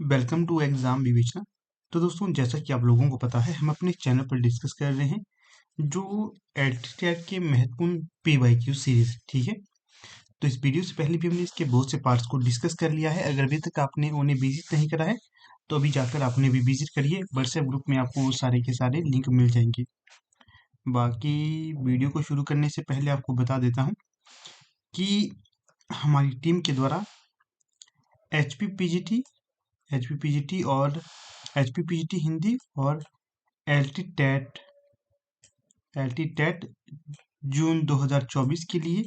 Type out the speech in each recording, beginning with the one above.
Welcome to exam विवेचना। तो दोस्तों, जैसा कि आप लोगों को पता है, हम अपने चैनल पर डिस्कस कर रहे हैं जो एलटीटेट के महत्वपूर्ण पीवाईक्यू सीरीज। ठीक है, तो इस वीडियो से पहले भी हमने इसके बहुत से पार्ट्स को डिस्कस कर लिया है। अगर अभी तक आपने उन्हें विजिट नहीं करा है तो अभी जाकर आपने भी विजिट करिए। व्हाट्सएप ग्रुप में आपको वो सारे के सारे लिंक मिल जाएंगे। बाकी वीडियो को शुरू करने से पहले आपको बता देता हूँ कि हमारी टीम के द्वारा H P P G T और एच पी हिंदी और एल टी टेट जून 2024 के लिए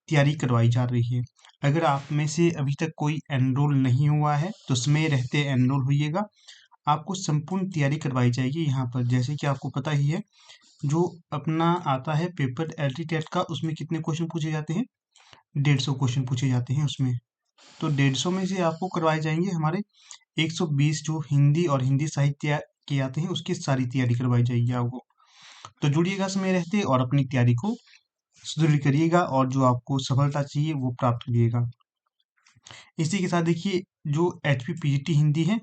तैयारी करवाई जा रही है। अगर आप में से अभी तक कोई एनरोल नहीं हुआ है तो समय रहते एनरोल होइएगा। आपको संपूर्ण तैयारी करवाई जाएगी यहाँ पर। जैसे कि आपको पता ही है, जो अपना आता है पेपर एल टी टेट का, उसमें कितने क्वेश्चन पूछे जाते हैं? 150 क्वेश्चन पूछे जाते हैं उसमें। तो 150 में से आपको करवाए जाएंगे हमारे 120 जो हिंदी और हिंदी साहित्य के आते हैं, उसकी सारी तैयारी करवाई जाएगी आपको। तो जुड़िएगा समय रहते और अपनी तैयारी को सुदृढ़ करिएगा और जो आपको सफलता चाहिए वो प्राप्त करिएगा। इसी के साथ देखिए, जो एच पी पी हिंदी है,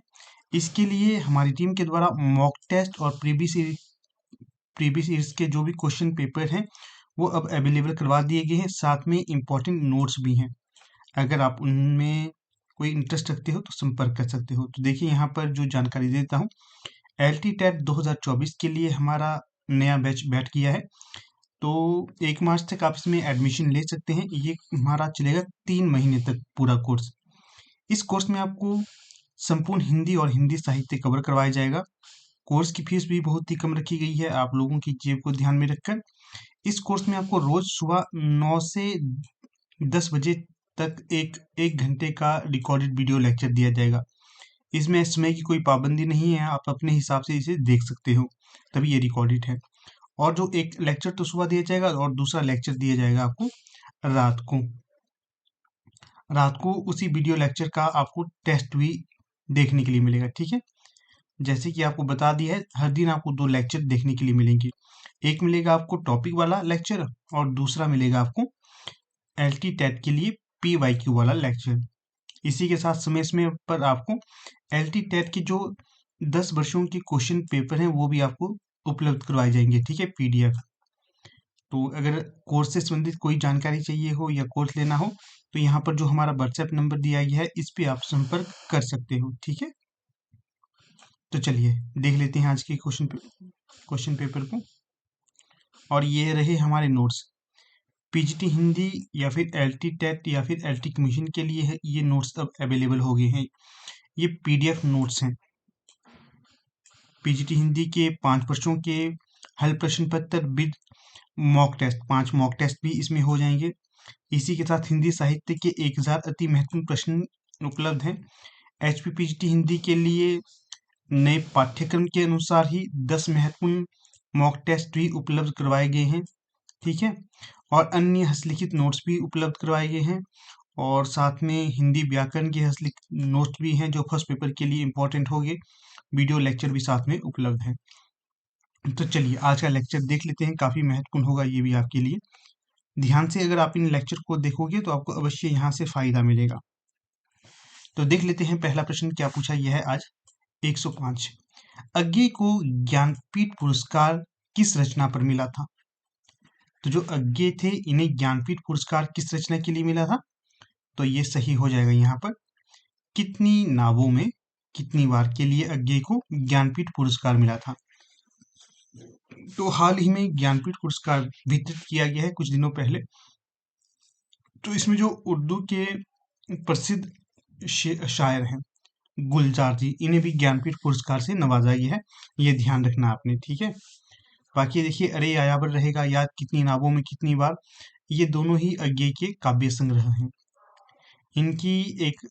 इसके लिए हमारी टीम के द्वारा मॉक टेस्ट और प्रीवियस ईयर्स के जो भी क्वेश्चन पेपर हैं वो अब अवेलेबल करवा दिए गए हैं। साथ में इम्पोर्टेंट नोट्स भी हैं। अगर आप उनमें कोई इंटरेस्ट रखते हो तो संपर्क कर सकते हो। तो देखिए, यहाँ पर जो जानकारी देता हूँ, एल टी टेट 2024 के लिए हमारा नया बैच बैठ किया है। तो 1 मार्च तक आप इसमें एडमिशन ले सकते हैं। ये हमारा चलेगा 3 महीने तक पूरा कोर्स। इस कोर्स में आपको संपूर्ण हिंदी और हिंदी साहित्य कवर करवाया जाएगा। कोर्स की फीस भी बहुत ही कम रखी गई है, आप लोगों की जेब को ध्यान में रखकर। इस कोर्स में आपको रोज सुबह 9 से 10 बजे तक एक एक घंटे का रिकॉर्डेड वीडियो लेक्चर दिया जाएगा। इसमें समय की कोई पाबंदी नहीं है, आप अपने हिसाब से इसे देख सकते हो, तभी ये रिकॉर्डेड है। और जो एक लेक्चर तो सुबह दिया जाएगा और दूसरा लेक्चर दिया जाएगा आपको रात को। रात को उसी वीडियो लेक्चर का आपको टेस्ट भी देखने के लिए मिलेगा। ठीक है, जैसे कि आपको बता दिया है, हर दिन आपको 2 लेक्चर देखने के लिए मिलेंगे। एक मिलेगा आपको टॉपिक वाला लेक्चर और दूसरा मिलेगा आपको एल टी टेट के लिए पी वाई क्यू वाला लेक्चर। इसी के साथ समय समय पर आपको एल टी टेट की जो 10 वर्षों के क्वेश्चन पेपर हैं वो भी आपको उपलब्ध करवाए जाएंगे। ठीक है, पीडीएफ। तो अगर कोर्स से संबंधित कोई जानकारी चाहिए हो या कोर्स लेना हो तो यहाँ पर जो हमारा व्हाट्सएप नंबर दिया गया है, इस पे आप संपर्क कर सकते हो। ठीक है, तो चलिए देख लेते हैं आज के क्वेश्चन पेपर को। और ये रहे हमारे नोट्स। पीजीटी हिंदी या फिर एलटी टेट या फिर एलटी कमीशन के लिए है, ये नोट्स अब अवेलेबल हो गए हैं। ये पीडीएफ नोट्स हैं। पीजीटी हिंदी के 5 वर्षों के हल प्रश्न पत्र with mock test, 5 mock test भी इसमें हो जाएंगे। इसी के साथ हिंदी साहित्य के 1000 अति महत्वपूर्ण प्रश्न उपलब्ध हैं। एचपीपीजीटी हिंदी के लिए नए पाठ्यक्रम के अनुसार ही 10 महत्वपूर्ण मॉक टेस्ट भी उपलब्ध करवाए गए हैं। ठीक है, और अन्य हस्तलिखित नोट्स भी उपलब्ध करवाए गए हैं। और साथ में हिंदी व्याकरण के हस्तलिखित नोट्स भी हैं जो फर्स्ट पेपर के लिए इंपॉर्टेंट होंगे। वीडियो लेक्चर भी साथ में उपलब्ध है। तो चलिए आज का लेक्चर देख लेते हैं, काफ़ी महत्वपूर्ण होगा ये भी आपके लिए। ध्यान से अगर आप इन लेक्चर को देखोगे तो आपको अवश्य यहाँ से फायदा मिलेगा। तो देख लेते हैं पहला प्रश्न क्या पूछा गया है आज। 105, अज्ञे को ज्ञानपीठ पुरस्कार किस रचना पर मिला था? तो जो अज्ञे थे, इन्हें ज्ञानपीठ पुरस्कार किस रचना के लिए मिला था? तो ये सही हो जाएगा यहाँ पर। कितनी नावों में कितनी बार के लिए अज्ञे को ज्ञानपीठ पुरस्कार मिला था? तो हाल ही में ज्ञानपीठ पुरस्कार वितरित किया गया है कुछ दिनों पहले। तो इसमें जो उर्दू के प्रसिद्ध शायर हैं गुलजार जी, इन्हें भी ज्ञानपीठ पुरस्कार से नवाजा गया है। ये ध्यान रखना आपने। ठीक है, बाकी देखिए, अरे यायावर रहेगा याद कितनी नावों में कितनी बार, ये दोनों ही अज्ञे के काव्य संग्रह हैं। इनकी एक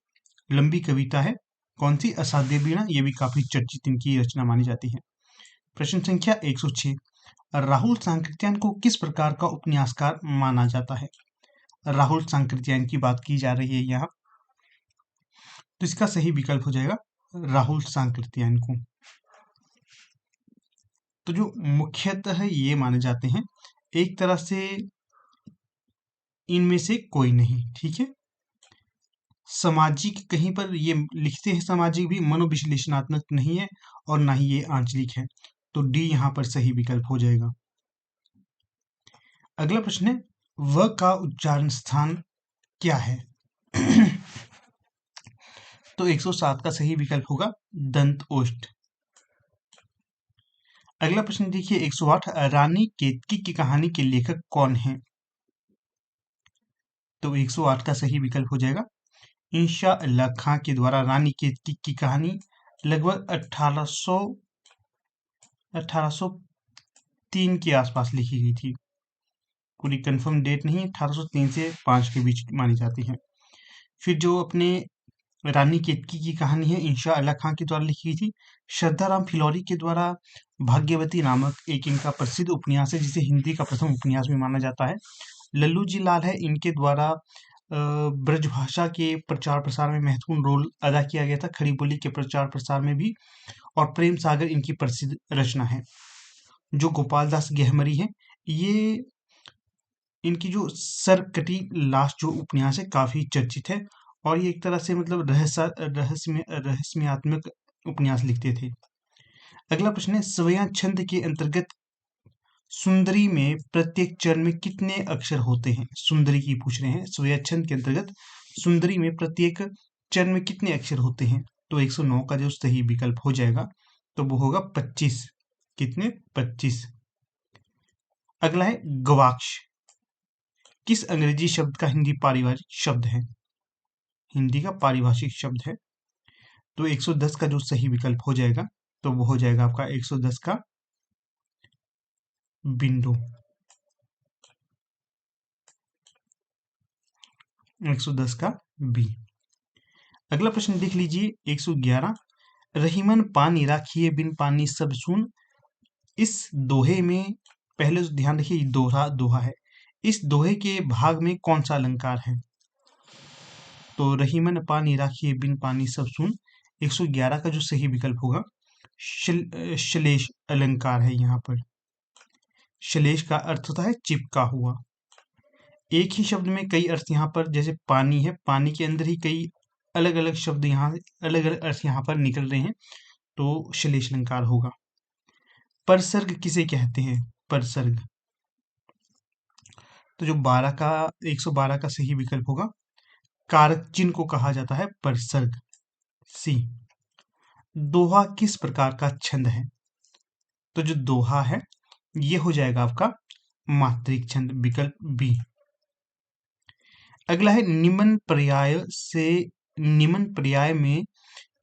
लंबी कविता है, कौन सी? असाध्य वीणा, ये भी काफी चर्चित इनकी रचना मानी जाती है। प्रश्न संख्या 106, राहुल सांकृत्यायन को किस प्रकार का उपन्यासकार माना जाता है? राहुल सांकृत्यायन की बात की जा रही है यहाँ, तो इसका सही विकल्प हो जाएगा राहुल सांकृत्यायन को। तो जो मुख्यतः ये माने जाते हैं, एक तरह से इनमें से कोई नहीं। ठीक है, सामाजिक कहीं पर ये लिखते हैं, सामाजिक भी मनोविश्लेषणात्मक नहीं है और ना ही ये आंचलिक है, तो डी यहाँ पर सही विकल्प हो जाएगा। अगला प्रश्न है, व का उच्चारण स्थान क्या है? तो 107 का सही विकल्प होगा दंत ओष्ठ। अगला प्रश्न देखिए 108, रानी केतकी की कहानी के लेखक कौन है? तो 108 का सही विकल्प हो जाएगा इंशा अल्लाह खां के द्वारा रानी केतकी की कहानी लगभग 1803 के आसपास लिखी गई थी। पूरी कंफर्म डेट नहीं, 1803 से 5 के बीच मानी जाती है। फिर जो अपने रानी केतकी की कहानी है इंशा अल्लाह खां के द्वारा लिखी गई थी। श्रद्धाराम फिलौरी के द्वारा भाग्यवती नामक एक इनका प्रसिद्ध उपन्यास है, जिसे हिंदी का प्रथम उपन्यास भी माना जाता है। लल्लू जी लाल है, इनके द्वारा ब्रजभाषा के प्रचार प्रसार में महत्वपूर्ण रोल अदा किया गया था, खड़ी बोली के प्रचार प्रसार में भी। और प्रेम सागर इनकी प्रसिद्ध रचना है। जो गोपाल दास गेहमरी है, ये इनकी जो सरकटी लास्ट जो उपन्यास है काफी चर्चित है, और ये एक तरह से मतलब रहस्यात्मक उपन्यास लिखते थे। अगला प्रश्न है, सवैया छंद के अंतर्गत सुंदरी में प्रत्येक चरण में कितने अक्षर होते हैं? सुंदरी की पूछ रहे हैं, सवैया छंद के अंतर्गत सुंदरी में प्रत्येक चरण में कितने अक्षर होते हैं? तो 109 का जो सही विकल्प हो जाएगा तो वो होगा 25। कितने? 25। अगला है गवाक्ष, किस अंग्रेजी शब्द का हिंदी पारिभाषिक शब्द है? हिंदी का पारिभाषिक शब्द है। तो 110 का जो सही विकल्प हो जाएगा तो वो हो जाएगा आपका 110 का बिंदु। 110 का बी। अगला प्रश्न देख लीजिए 111, रहीमन पानी राखिए बिन पानी सब सून। इस दोहे में पहले तो ध्यान रखिए, दोहा दोहा है। इस दोहे के भाग में कौन सा अलंकार है? तो रहीमन पानी राखिए बिन पानी सब सून, 111 का जो सही विकल्प होगा श्लेष अलंकार है। यहाँ पर श्लेष का अर्थ होता है चिपका हुआ। एक ही शब्द में कई अर्थ यहाँ पर, जैसे पानी है, पानी के अंदर ही कई अलग अलग शब्द यहाँ अलग अलग अर्थ यहाँ पर निकल रहे हैं, तो श्लेष अलंकार होगा। परसर्ग किसे कहते हैं? परसर्ग। तो जो 112 का सही विकल्प होगा कारक चिन्ह को कहा जाता है परसर्ग, सी। दोहा किस प्रकार का छंद है? तो जो दोहा है ये हो जाएगा आपका मात्रिक छंद, विकल्प बी। अगला है निम्न पर्याय में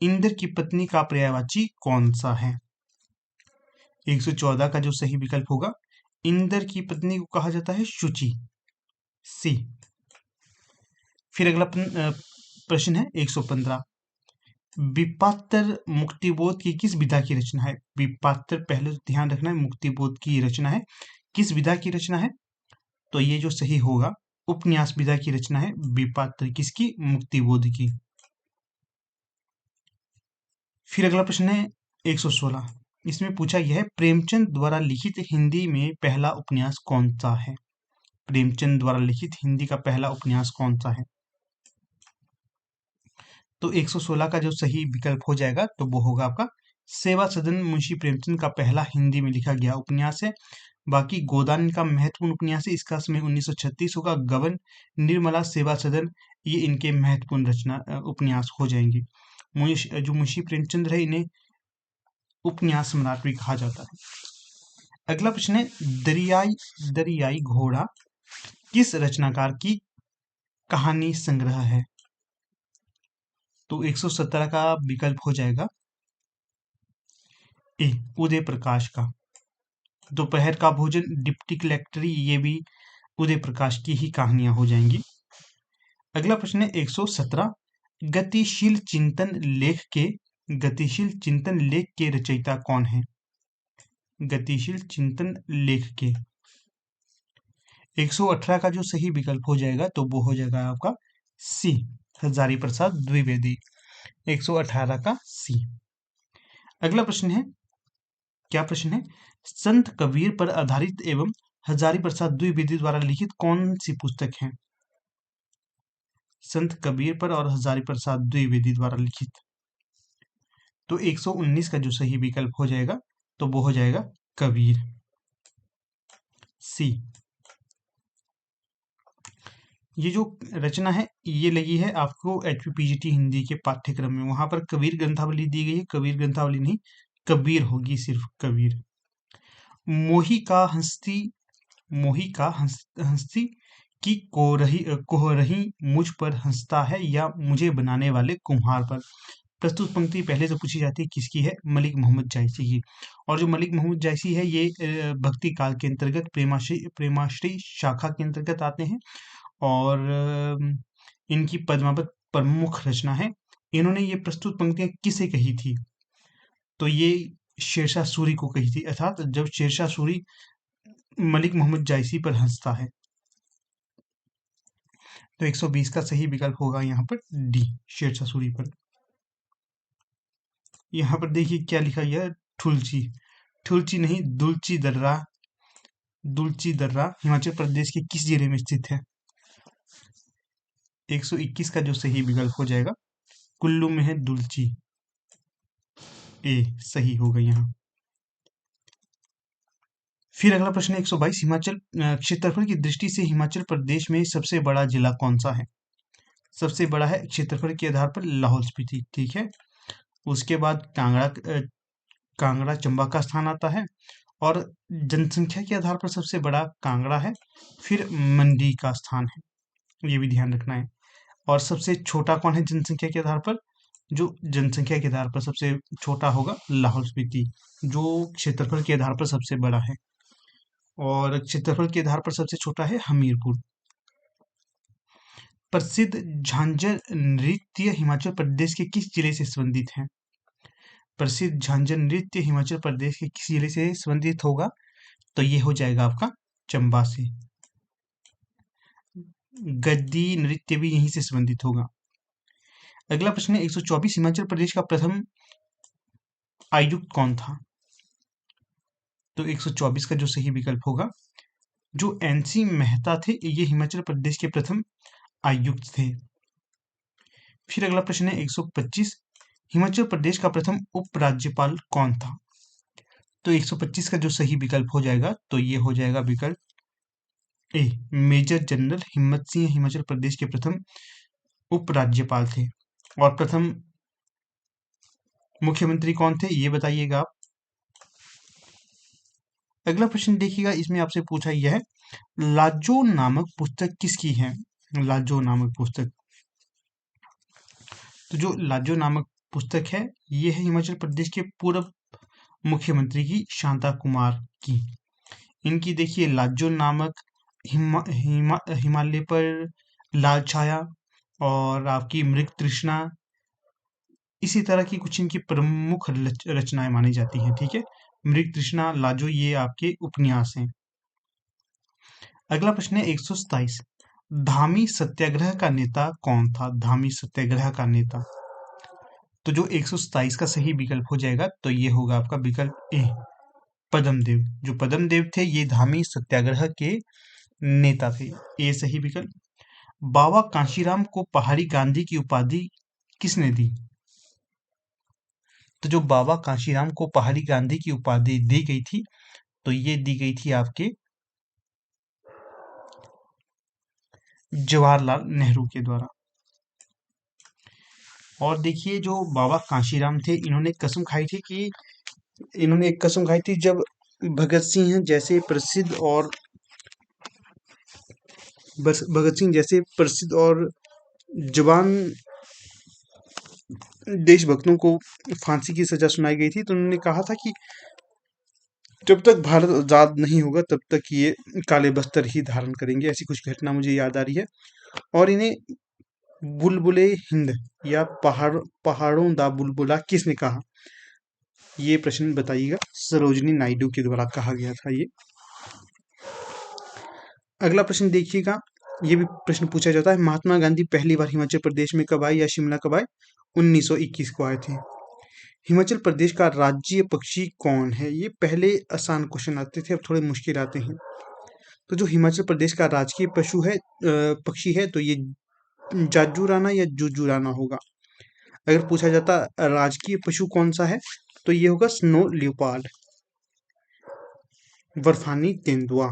इंद्र की पत्नी का पर्यायवाची कौन सा है? 114 का जो सही विकल्प होगा इंद्र की पत्नी को कहा जाता है शुचि, सी। फिर अगला प्रश्न है 115, विपात्र मुक्तिबोध की किस विधा की रचना है? विपात्र पहले तो ध्यान रखना है, मुक्तिबोध की रचना है, किस विधा की रचना है? तो ये जो सही होगा उपन्यास विधा की रचना है विपात्र, किसकी? मुक्तिबोध की। फिर अगला प्रश्न है 116, इसमें पूछा यह है प्रेमचंद द्वारा लिखित हिंदी में पहला उपन्यास कौन सा है? प्रेमचंद द्वारा लिखित हिंदी का पहला उपन्यास कौन सा है? तो 116 का जो सही विकल्प हो जाएगा तो वो होगा आपका सेवा सदन, मुंशी प्रेमचंद का पहला हिंदी में लिखा गया उपन्यास है। बाकी गोदान का महत्वपूर्ण उपन्यास है, इसका समय 1936 होगा। गबन, निर्मला, सेवा सदन ये इनके महत्वपूर्ण रचना उपन्यास हो जाएंगे। जो मुंशी प्रेमचंद है इन्हें उपन्यास सम्राट भी कहा जाता है। अगला प्रश्न है दरियाई घोड़ा किस रचनाकार की कहानी संग्रह है? तो 117 का विकल्प हो जाएगा ए, उदय प्रकाश का। दोपहर का भोजन, डिप्टी कलेक्टरी ये भी उदय प्रकाश की ही कहानियां हो जाएंगी। अगला प्रश्न है 117, गतिशील चिंतन लेख के रचयिता कौन है? गतिशील चिंतन लेख के 118 का जो सही विकल्प हो जाएगा तो वो हो जाएगा आपका सी, हजारी प्रसाद द्विवेदी। 118 का सी। अगला प्रश्न है, क्या प्रश्न है, संत कबीर पर आधारित एवं हजारी प्रसाद द्विवेदी द्वारा लिखित कौन सी पुस्तक है? संत कबीर पर और हजारी प्रसाद द्विवेदी द्वारा लिखित। तो 119 का जो सही विकल्प हो जाएगा तो वो हो जाएगा कबीर, सी। ये जो रचना है ये लगी है आपको HPPGT हिंदी के पाठ्यक्रम में, वहां पर कबीर ग्रंथावली दी गई है, कबीर ग्रंथावली नहीं कबीर होगी, सिर्फ कबीर। मोही का हंसती, मोही का हंसती की कोहरही मुझ पर हंसता है या मुझे बनाने वाले कुम्हार पर। प्रस्तुत पंक्ति पहले से पूछी जाती है किसकी है, मलिक मोहम्मद जायसी की। और जो मलिक मोहम्मद जायसी है ये भक्ति काल के अंतर्गत प्रेमाश्री शाखा के अंतर्गत आते हैं और इनकी पद्मावत प्रमुख रचना है। इन्होंने ये प्रस्तुत पंक्तियां किसे कही थी, तो ये शेरशाह सूरी को कही थी, अर्थात जब शेरशाह सूरी मलिक मोहम्मद जायसी पर हंसता है। तो 120 का सही विकल्प होगा यहाँ पर डी, शेरशाह सूरी पर। यहाँ पर देखिए क्या लिखा गया है, ठुलची, ठुलची नहीं दुलची दर्रा, दुलची दर्रा हिमाचल प्रदेश के किस जिले में स्थित है। 121 का जो सही विकल्प हो जाएगा कुल्लू में है दुलची, ए सही होगा यहाँ। फिर अगला प्रश्न है 122, हिमाचल क्षेत्रफल की दृष्टि से हिमाचल प्रदेश में सबसे बड़ा जिला कौन सा है। सबसे बड़ा है क्षेत्रफल के आधार पर लाहौल स्पीति, ठीक है। उसके बाद कांगड़ा चंबा का स्थान आता है, और जनसंख्या के आधार पर सबसे बड़ा कांगड़ा है, फिर मंडी का स्थान है, ये भी ध्यान रखना है। और सबसे छोटा कौन है जनसंख्या के आधार पर, जो जनसंख्या के आधार पर सबसे छोटा होगा लाहौल स्पीति, जो क्षेत्रफल के आधार पर सबसे बड़ा है, और क्षेत्रफल के आधार पर सबसे छोटा है हमीरपुर। प्रसिद्ध झांझर नृत्य हिमाचल प्रदेश के किस जिले से संबंधित है। प्रसिद्ध झांझर नृत्य हिमाचल प्रदेश के किस जिले से संबंधित होगा, तो ये हो जाएगा आपका चंबा से। गद्दी नृत्य भी यहीं से संबंधित होगा। अगला प्रश्न है 124, हिमाचल प्रदेश का प्रथम आयुक्त कौन था। तो 124 का जो सही विकल्प होगा, जो NC मेहता थे, ये हिमाचल प्रदेश के प्रथम आयुक्त थे। फिर अगला प्रश्न है 125, हिमाचल प्रदेश का प्रथम उपराज्यपाल कौन था। तो 125 का जो सही विकल्प हो जाएगा, तो ये हो जाएगा विकल्प ए, मेजर जनरल हिम्मत सिंह हिमाचल प्रदेश के प्रथम उपराज्यपाल थे। और प्रथम मुख्यमंत्री कौन थे, ये बताइएगा आप। अगला प्रश्न देखिएगा, इसमें आपसे पूछा यह है, लाजो नामक पुस्तक किसकी है। लाजो नामक पुस्तक, तो जो लाजो नामक पुस्तक है ये है हिमाचल प्रदेश के पूर्व मुख्यमंत्री की शांता कुमार की। इनकी देखिए लाजो नामक, हिमालय पर लाल छाया, और आपकी मृग तृष्णा, इसी तरह की कुछ इनकी प्रमुख रचनाएं मानी जाती हैं, ठीक है। मृग तृष्णा, लाजो, ये आपके उपन्यास हैं। अगला प्रश्न है 127, धामी सत्याग्रह का नेता कौन था। धामी सत्याग्रह का नेता, तो जो 127 का सही विकल्प हो जाएगा, तो ये होगा आपका विकल्प ए, पद्मदेव। जो पद्मदेव थे ये धामी सत्याग्रह के नेता थे, ये सही विकल्प। बाबा कांशीराम को पहाड़ी गांधी की उपाधि किसने दी। तो जो बाबा कांशीराम को पहाड़ी गांधी की उपाधि दी गई थी, तो ये दी गई थी आपके जवाहरलाल नेहरू के द्वारा। और देखिए जो बाबा कांशीराम थे, इन्होंने कसम खाई थी कि, इन्होंने एक कसम खाई थी, जब भगत सिंह जैसे प्रसिद्ध और जवान देशभक्तों को फांसी की सजा सुनाई गई थी, तो उन्होंने कहा था कि जब तक भारत आजाद नहीं होगा तब तक ये काले बस्तर ही धारण करेंगे। ऐसी कुछ घटना मुझे याद आ रही है। और इन्हें बुलबुले हिंद या पहाड़ों दा बुलबुला किसने कहा, ये प्रश्न बताइएगा। सरोजनी नायडू के द्वारा कहा गया था ये। अगला प्रश्न देखिएगा, ये भी प्रश्न पूछा जाता है, महात्मा गांधी पहली बार हिमाचल प्रदेश में कब आए या शिमला कब आए। 1921 को आए थे। हिमाचल प्रदेश का राज्य पक्षी कौन है। ये पहले आसान क्वेश्चन आते थे, अब थोड़े मुश्किल आते हैं। तो जो हिमाचल प्रदेश का राजकीय पशु है, पक्षी है, तो ये जाजूराना या जुजूराना होगा। अगर पूछा जाता राजकीय पशु कौन सा है, तो ये होगा स्नो लियोपार्ड, बर्फानी तेंदुआ।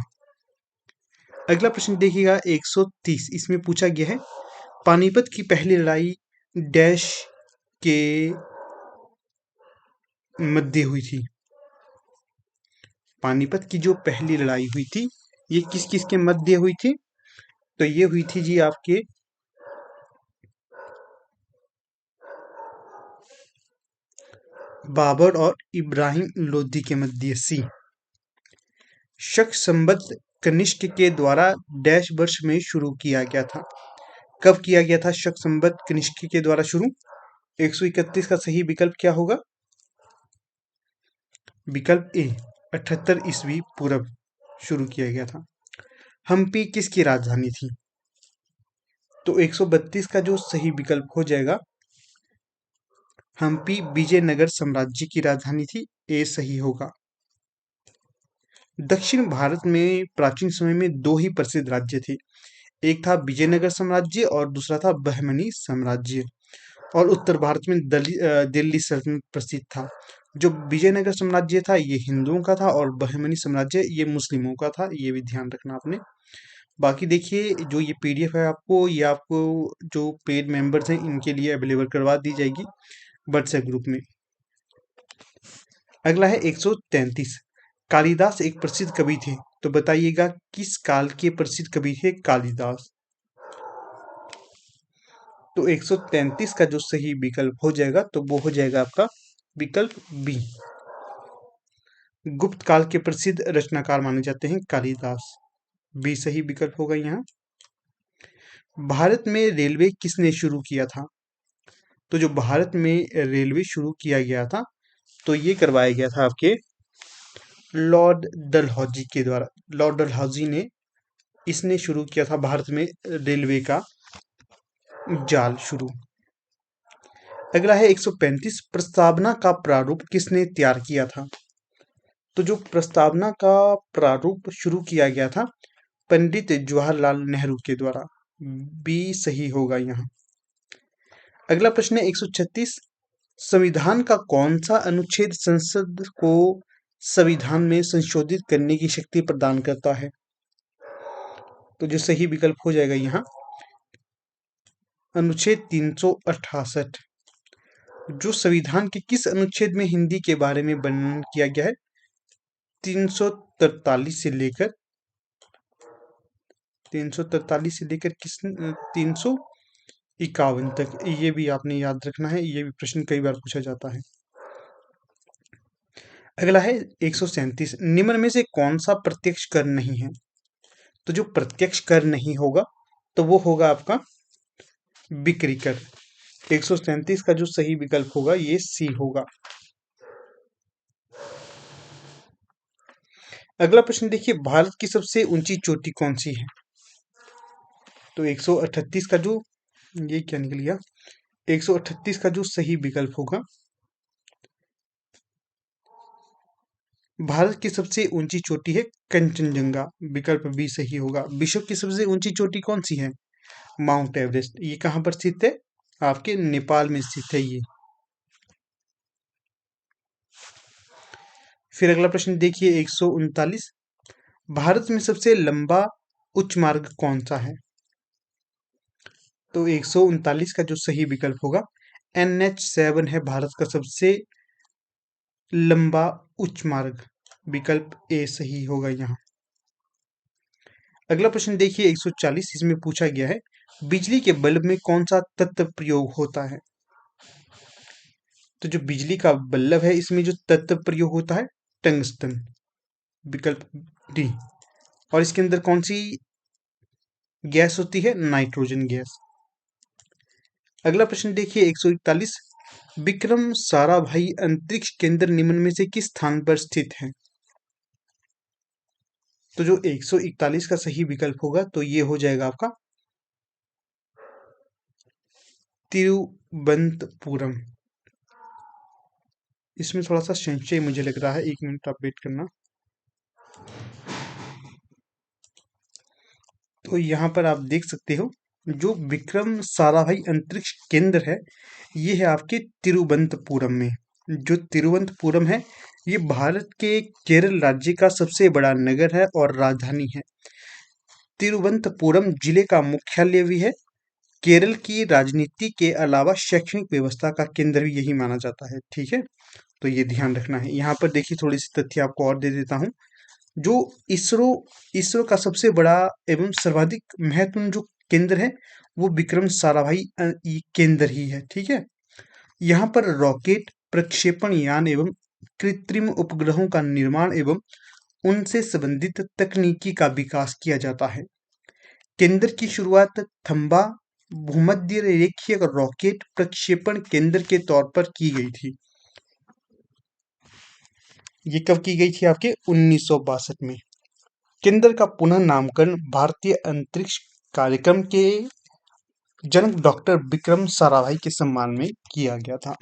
अगला प्रश्न देखिएगा 130, इसमें पूछा गया है पानीपत की पहली लड़ाई डैश के मध्य हुई थी। पानीपत की जो पहली लड़ाई हुई थी ये किस किस के मध्य हुई थी, तो ये हुई थी जी आपके बाबर और इब्राहिम लोदी के मध्य। सी। शक संबत कनिष्क के द्वारा डैश वर्ष में शुरू किया गया था। कब किया गया था शक संबत कनिष्क के द्वारा शुरू? 131 का सही विकल्प क्या होगा? विकल्प ए 78 ईस्वी पूर्व शुरू किया गया था। हम्पी किसकी राजधानी थी? तो 132 का जो सही विकल्प हो जाएगा, हम्पी विजयनगर साम्राज्य की राजधानी थी। ए सही होगा। दक्षिण भारत में प्राचीन समय में दो ही प्रसिद्ध राज्य थे, एक था विजयनगर साम्राज्य और दूसरा था बहमनी साम्राज्य। और उत्तर भारत में दिल्ली सल्तनत प्रसिद्ध था। जो विजयनगर साम्राज्य था ये हिंदुओं का था और बहमनी साम्राज्य ये मुस्लिमों का था, ये भी ध्यान रखना आपने। बाकी देखिए जो ये पीडीएफ है आपको, ये आपको जो पेड मेंबर्स हैं इनके लिए अवेलेबल करवा दी जाएगी व्हाट्सएप ग्रुप में। अगला है 133, कालिदास एक प्रसिद्ध कवि थे, तो बताइएगा किस काल के प्रसिद्ध कवि थे कालिदास? तो 133 का जो सही विकल्प हो जाएगा तो वो हो जाएगा आपका विकल्प बी। गुप्त काल के प्रसिद्ध रचनाकार माने जाते हैं कालिदास। बी सही विकल्प होगा यहाँ। भारत में रेलवे किसने शुरू किया था? तो जो भारत में रेलवे शुरू किया गया था तो ये करवाया गया था आपके लॉर्ड डलहौजी के द्वारा। लॉर्ड डलहौजी ने इसने शुरू किया था भारत में रेलवे का जाल शुरू। अगला है 135, प्रस्तावना का प्रारूप किसने तैयार किया था? तो जो प्रस्तावना का प्रारूप शुरू किया गया था पंडित जवाहरलाल नेहरू के द्वारा। बी सही होगा यहाँ। अगला प्रश्न है 136, संविधान का कौन सा अनुच्छेद संसद को संविधान में संशोधित करने की शक्ति प्रदान करता है? तो जो सही विकल्प हो जाएगा यहाँ अनुच्छेद 368। जो संविधान के किस अनुच्छेद में हिंदी के बारे में वर्णन किया गया है? 343 से लेकर किस 351 तक, ये भी आपने याद रखना है, ये भी प्रश्न कई बार पूछा जाता है। अगला है 137, निम्न में से कौन सा प्रत्यक्ष कर नहीं है? तो जो प्रत्यक्ष कर नहीं होगा तो वो होगा आपका बिक्री कर। 137 का जो सही विकल्प होगा ये सी होगा। अगला प्रश्न देखिए, भारत की सबसे ऊंची चोटी कौन सी है? तो 138 का जो ये क्या निकल गया, 138 का जो सही विकल्प होगा, भारत की सबसे ऊंची चोटी है कंचनजंगा, विकल्प बी सही होगा। विश्व की सबसे ऊंची चोटी कौन सी है? Mount Everest. ये कहाँ पर स्थित है? आपके नेपाल में स्थित है ये। फिर अगला प्रश्न देखिए 139, भारत में सबसे लंबा उच्च मार्ग कौन सा है? तो 139 का जो सही विकल्प होगा NH7 है भारत का सबसे लंबा उच्च मार्ग, विकल्प ए सही होगा यहाँ। अगला प्रश्न देखिए 140, इसमें पूछा गया है बिजली के बल्ब में कौन सा तत्व प्रयोग होता है? तो जो बिजली का बल्ब है इसमें जो तत्व प्रयोग होता है टंगस्टन, विकल्प डी। और इसके अंदर कौन सी गैस होती है? Nitrogen gas. अगला प्रश्न देखिए 141, विक्रम साराभाई अंतरिक्ष केंद्र निम्न में से किस स्थान पर स्थित है? तो जो 141 का सही विकल्प होगा तो ये हो जाएगा आपका तिरुवनंतपुरम। इसमें थोड़ा सा संशय मुझे लग रहा है, 1 मिनट आप वेट करना। तो यहाँ पर आप देख सकते हो जो विक्रम साराभाई अंतरिक्ष केंद्र है, ये है आपके तिरुवनंतपुरम में। जो तिरुवनंतपुरम है, ये भारत के केरल राज्य का सबसे बड़ा नगर है और राजधानी है। तिरुवनंतपुरम जिले का मुख्यालय भी है। केरल की राजनीति के अलावा शैक्षणिक व्यवस्था का केंद्र भी यही माना जाता है। ठीक है, तो ये ध्यान रखना है। यहाँ पर देखिए थोड़ी सी तथ्य आपको और दे देता हूँ। जो इसरो इसरो का सबसे बड़ा एवं सर्वाधिक महत्वपूर्ण जो केंद्र है, वो विक्रम साराभाई ये केंद्र ही है। ठीक है, यहाँ पर रॉकेट, प्रक्षेपण यान एवं कृत्रिम उपग्रहों का निर्माण एवं उनसे संबंधित तकनीकी का विकास किया जाता है। केंद्र की शुरुआत थम्बा भूमध्य रेखीय रॉकेट प्रक्षेपण केंद्र के तौर पर की गई थी। ये कब की गई थी? आपके 1962 में। केंद्र का पुनः नामकरण भारतीय अंतरिक्ष कार्यक्रम के जनक डॉक्टर विक्रम साराभाई के सम्मान में किया गया था।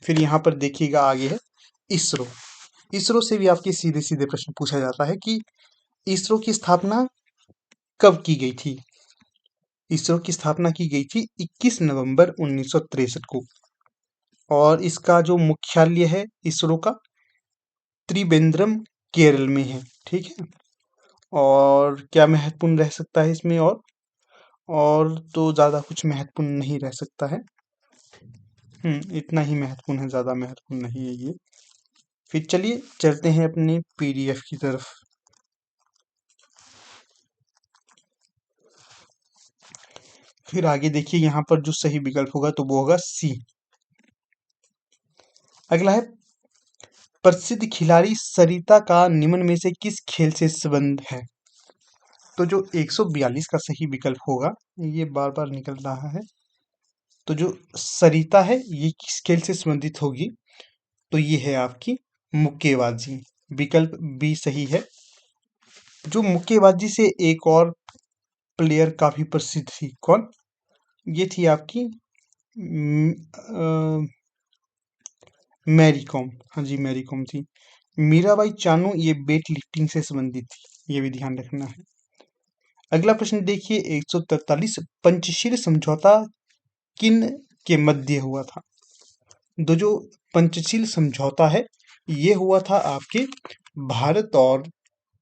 फिर यहाँ पर देखिएगा आगे है इसरो। इसरो से भी आपके सीधे सीधे प्रश्न पूछा जाता है कि इसरो की स्थापना कब की गई थी? इसरो की स्थापना की गई थी 21 नवंबर 1963 को, और इसका जो मुख्यालय है इसरो का, त्रिवेंद्रम, केरल में है। ठीक है, और क्या महत्वपूर्ण रह सकता है इसमें? और तो ज़्यादा कुछ महत्वपूर्ण नहीं रह सकता है। इतना ही महत्वपूर्ण है, ज़्यादा महत्वपूर्ण नहीं है ये। फिर चलिए चलते हैं अपने पीडीएफ की तरफ। फिर आगे देखिए, यहाँ पर जो सही विकल्प होगा तो वो होगा सी। अगला है, प्रसिद्ध खिलाड़ी सरिता का निम्न में से किस खेल से संबंध है? तो जो 142 का सही विकल्प होगा, ये बार बार निकल रहा है, तो जो सरिता है ये किस खेल से संबंधित होगी? तो ये है आपकी मुक्केबाजी। विकल्प बी सही है। जो मुक्केबाजी से एक और प्लेयर काफी प्रसिद्ध थी, कौन? ये थी आपकी मैरी कॉम। हाँ जी, मैरी कॉम थी। मीराबाई चानू ये वेट लिफ्टिंग से संबंधित थी, ये भी ध्यान रखना है। अगला प्रश्न देखिए 143, पंचशील समझौता किन के मध्य हुआ था? तो जो पंचशील समझौता है ये हुआ था आपके भारत और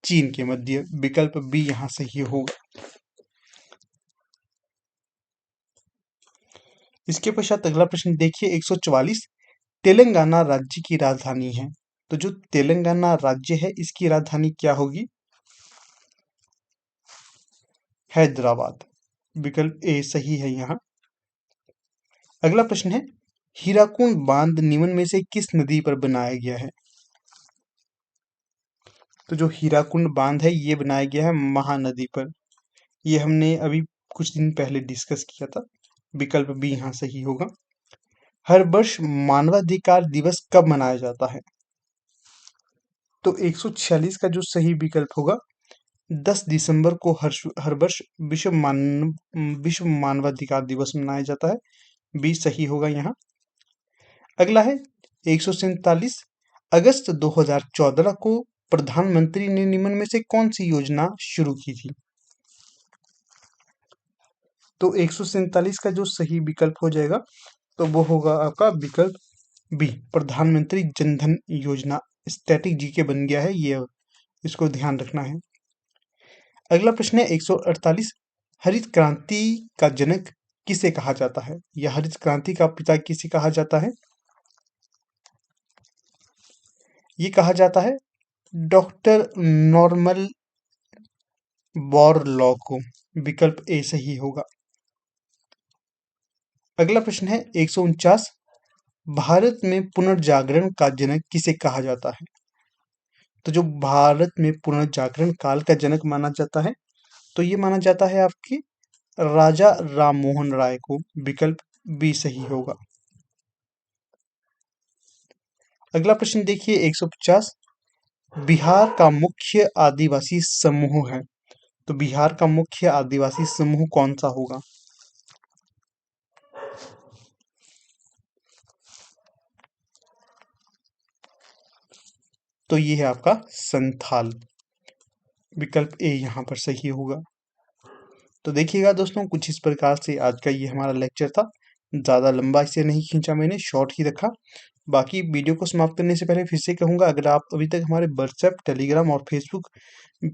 चीन के मध्य। विकल्प बी यहाँ सही होगा। इसके पश्चात अगला प्रश्न देखिए 144, तेलंगाना राज्य की राजधानी है। तो जो तेलंगाना राज्य है इसकी राजधानी क्या होगी? हैदराबाद। विकल्प ए सही है यहाँ। अगला प्रश्न है, हीराकुंड बांध निम्न में से किस नदी पर बनाया गया है? तो जो हीराकुंड बांध है ये बनाया गया है महानदी पर। ये हमने अभी कुछ दिन पहले डिस्कस किया था। विकल्प बी यहाँ सही होगा। हर वर्ष मानवाधिकार दिवस कब मनाया जाता है? तो 146 का जो सही विकल्प होगा, 10 दिसंबर को हर वर्ष विश्व मानवाधिकार दिवस मनाया जाता है। बी सही होगा यहाँ। अगला है 147, अगस्त 2014 को प्रधानमंत्री ने निम्न में से कौन सी योजना शुरू की थी? तो 147 का जो सही विकल्प हो जाएगा तो वो होगा आपका विकल्प बी, प्रधानमंत्री जनधन योजना। स्टैटिक जीके बन गया है ये, इसको ध्यान रखना है। अगला प्रश्न है 148, हरित क्रांति का जनक किसे कहा जाता है, या हरित क्रांति का पिता किसे कहा जाता है? ये कहा जाता है डॉक्टर नॉर्मन बोरलॉग को। विकल्प ए सही होगा। अगला प्रश्न है 149, भारत में पुनर्जागरण का जनक किसे कहा जाता है? तो जो भारत में पुनर्जागरण काल का जनक माना जाता है तो ये माना जाता है आपकी राजा राम मोहन राय को। विकल्प बी सही होगा। अगला प्रश्न देखिए 150, बिहार का मुख्य आदिवासी समूह है। तो बिहार का मुख्य आदिवासी समूह कौन सा होगा? तो ये है आपका संथाल। विकल्प ए यहाँ पर सही होगा। तो देखिएगा दोस्तों, कुछ इस प्रकार से आज का ये हमारा लेक्चर था। ज़्यादा लंबा इसे नहीं खींचा मैंने, शॉर्ट ही रखा। बाकी वीडियो को समाप्त करने से पहले फिर से कहूँगा, अगर आप अभी तक हमारे व्हाट्सएप, टेलीग्राम और फेसबुक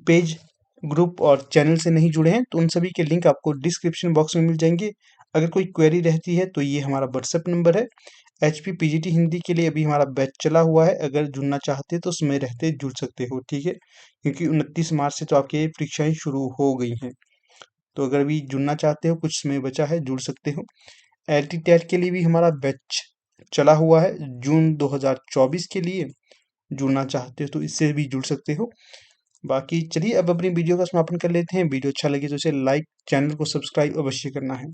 पेज, ग्रुप और चैनल से नहीं जुड़े हैं तो उन सभी के लिंक आपको डिस्क्रिप्शन बॉक्स में मिल जाएंगे। अगर कोई क्वेरी रहती है तो ये हमारा व्हाट्सएप नंबर है। HP PGT हिंदी के लिए अभी हमारा बैच चला हुआ है, अगर जुड़ना चाहते तो उसमें रहते जुड़ सकते हो, ठीक है, क्योंकि 29 मार्च से तो आपकी परीक्षाएं शुरू हो गई हैं। तो अगर अभी जुड़ना चाहते हो, कुछ समय बचा है, जुड़ सकते हो। LT टेट के लिए भी हमारा बैच चला हुआ है, जून 2024 के लिए जुड़ना चाहते हो तो इससे भी जुड़ सकते हो। बाकी चलिए अब अपनी वीडियो का समापन कर लेते हैं। वीडियो अच्छा लगे तो इसे लाइक, चैनल को सब्सक्राइब अवश्य करना है।